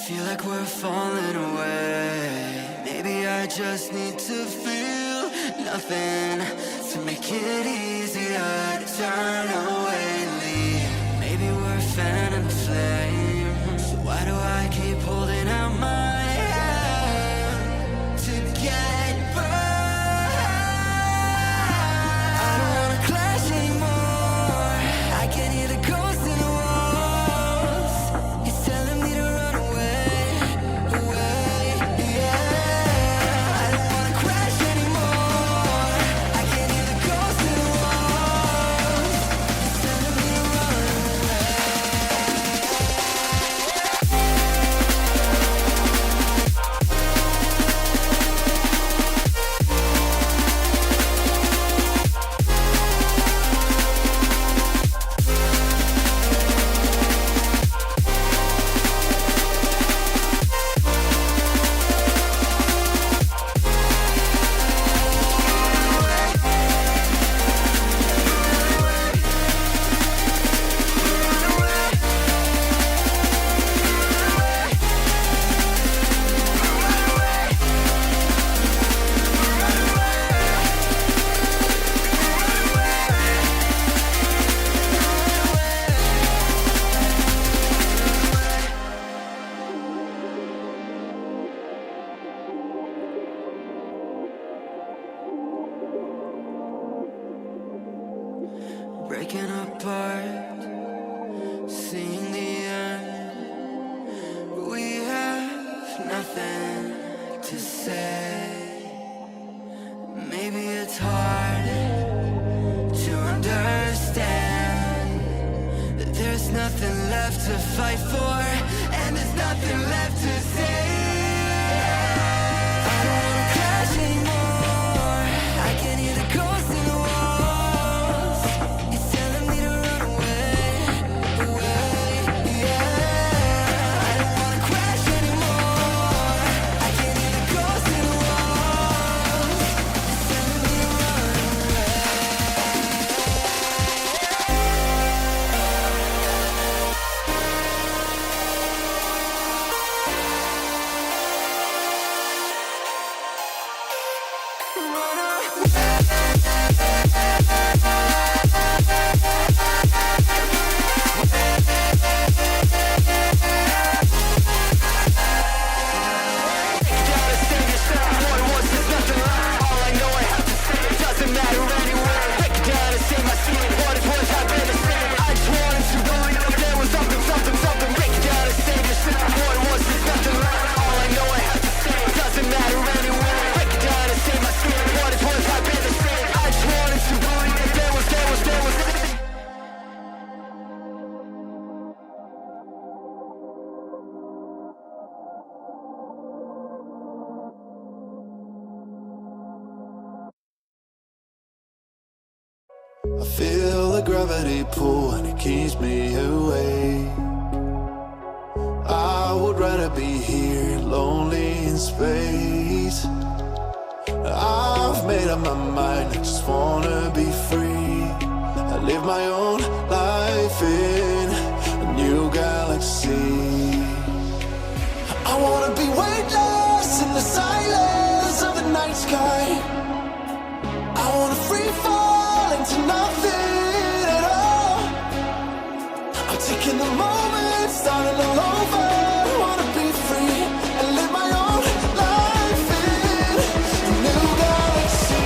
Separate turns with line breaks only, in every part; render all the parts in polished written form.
Feel like we're falling away. Maybe I just need to feel nothing to make it easier to turn away and leave. Maybe we're fanning the flame, so why do I keep holding out my hand to get burned? I don't wanna clash anymore. I can hear the ghosts in the walls. It's telling me to run away, away, yeah. I don't wanna crash anymore. I can hear the ghosts in the walls. It's telling me to run away. Breaking apart, seeing the end. We have nothing to say. Maybe it's hard to understand that there's nothing left to fight for, and there's nothing left to say. I don't wanna crash anymore. I can hear the ghosts in the walls. It's telling me to run away, away, yeah. I don't wanna crash anymore. I can hear the ghosts in the walls. It's telling me to run away. Run
I feel the gravity pull and it keeps me awake. I would rather be here, lonely in space. I've made up my mind, I just wanna be free. I live my own life in a new galaxy. I wanna be weightless in the silence of the night sky. I wanna free fall into nothing at all. I'm taking the moment, starting all over. Wanna be free and live my own life in a new galaxy.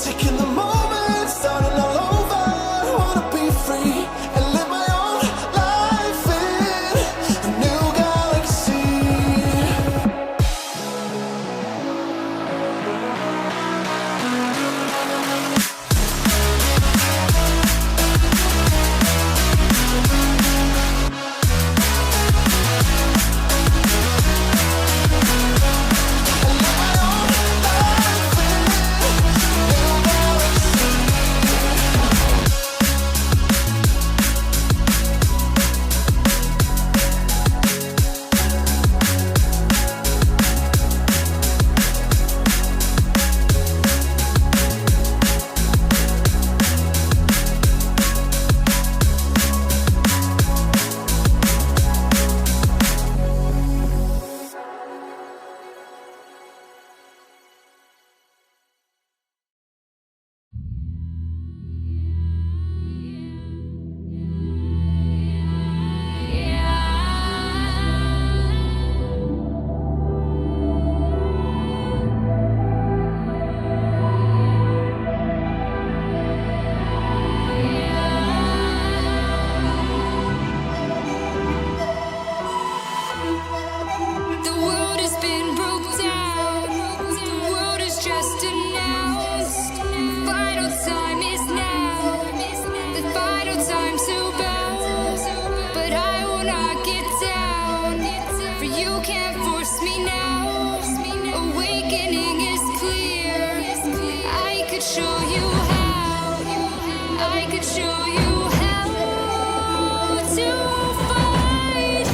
taking the moment, starting all over. Wanna be free and live my own life in a new galaxy.
The world has been broke down. The world is just announced. The final time is now. The final time to bow. But I will not get down. For you can't force me now. Awakening is clear. I could show you how. I could show you how to fight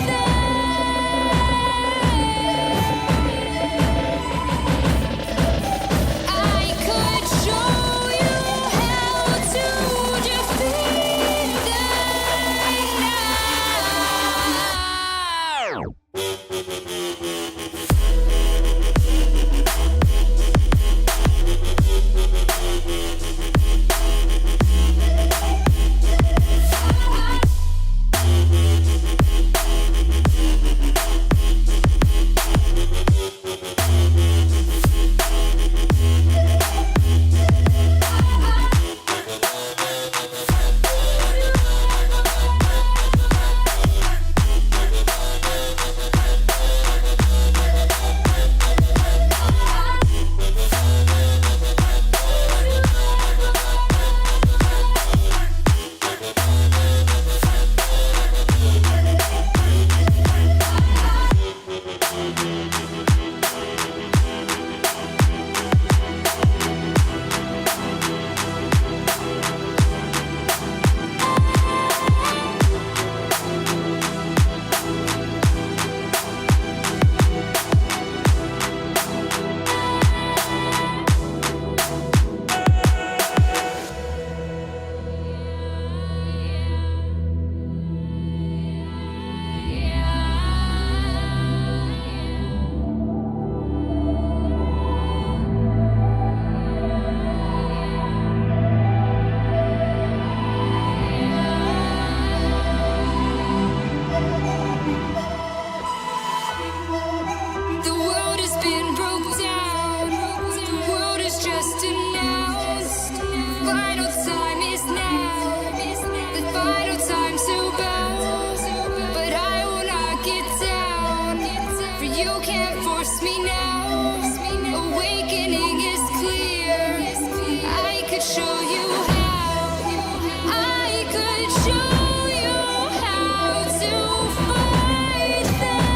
them.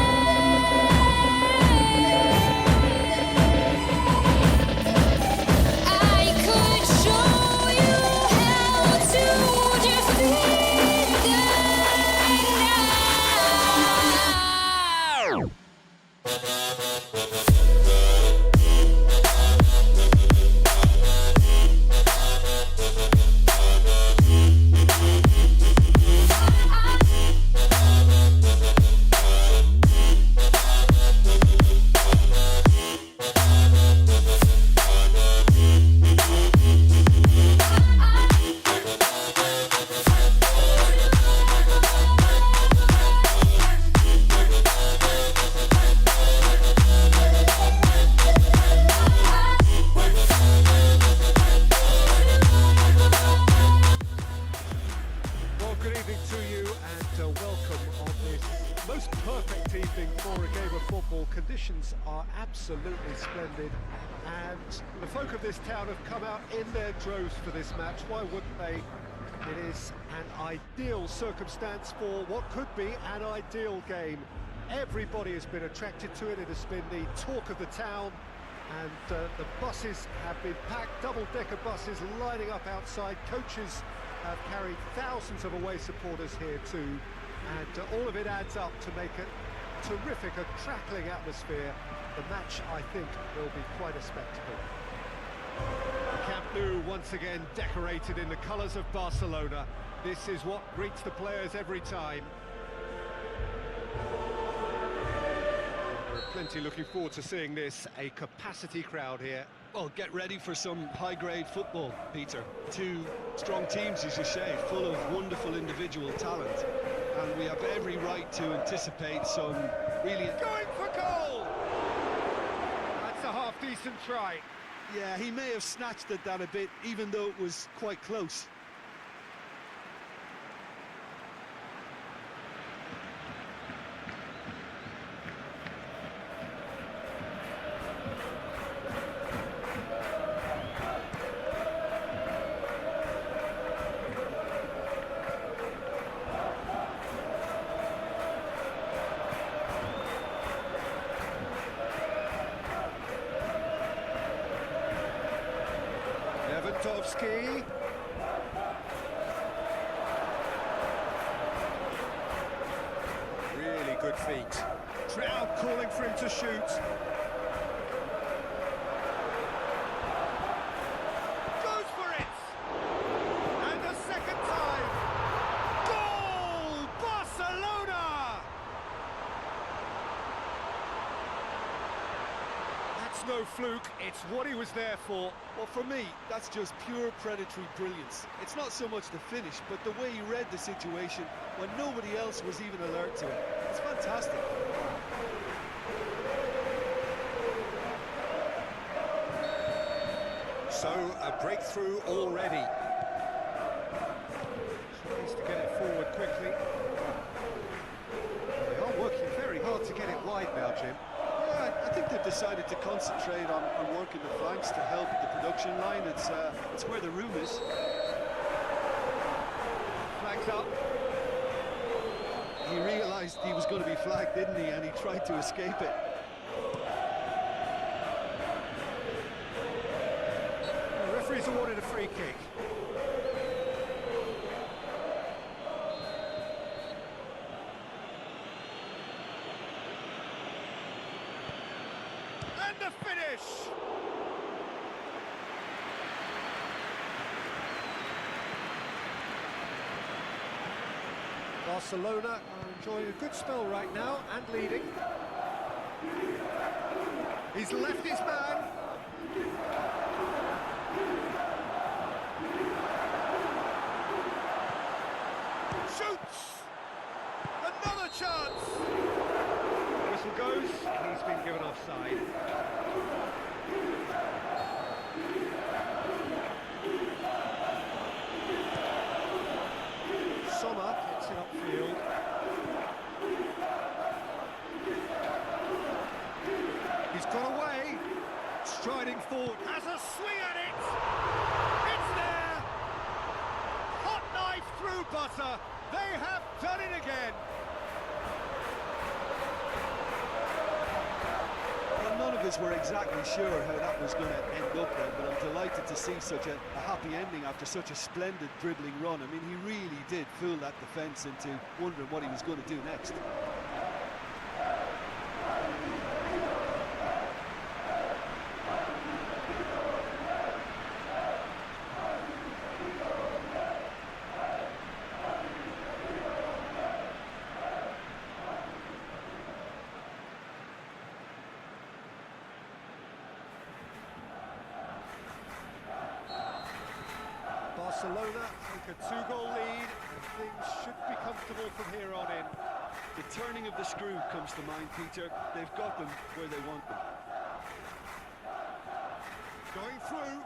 I could show you how to defeat them now.
folk of this town have come out in their droves for this match. Why wouldn't they? It is an ideal circumstance for what could be an ideal game. Everybody has been attracted to it. It has been the talk of the town, and the buses have been packed, double-decker buses lining up outside. Coaches have carried thousands of away supporters here too, and all of it adds up to make it terrific, a crackling atmosphere. The match, I think, will be quite a spectacle. Camp Nou once again decorated in the colours of Barcelona. This is what greets the players every time. There are plenty looking forward to seeing this, a capacity crowd here.
Well, get ready for some high-grade football, Peter. Two strong teams, as you say, full of wonderful individual talent. And we have every right to anticipate some really...
Going for goal! That's a half-decent try.
Yeah, he may have snatched at that a bit, even though it was quite close.
Lewandowski. Really good feet. Crowd calling for him to shoot. Goes for it! And a second time! Goal! Barcelona! That's no fluke, it's what he was there for.
Well, for me, that's just pure predatory brilliance. It's not so much the finish, but the way he read the situation when nobody else was even alert to it. It's fantastic.
So, a breakthrough already. Tries to get it forward quickly. They are working very hard to get it wide now, Jim.
Yeah, I think they've decided to concentrate on working the flanks to help the production line. It's where the room is.
Flags up.
He realised he was going to be flagged, didn't he? And he tried to escape it.
The referee's awarded a free kick. And the finish! Barcelona are enjoying a good spell right now and leading. He's left his man. Shoots! Another chance! Whistle goes, he's been given offside. Sommer gets it upfield. He's got away, striding forward, has a swing at it! It's there! Hot knife through butter, they have done it again!
Well, none of us were exactly sure how that was going to end up then, but I'm delighted to see such a happy ending after such a splendid dribbling run. I mean, he really did fool that defence into wondering what he was going to do next.
Barcelona take a two-goal lead, and things should be comfortable from here on in.
The turning of the screw comes to mind, Peter. They've got them where they want them.
Going through.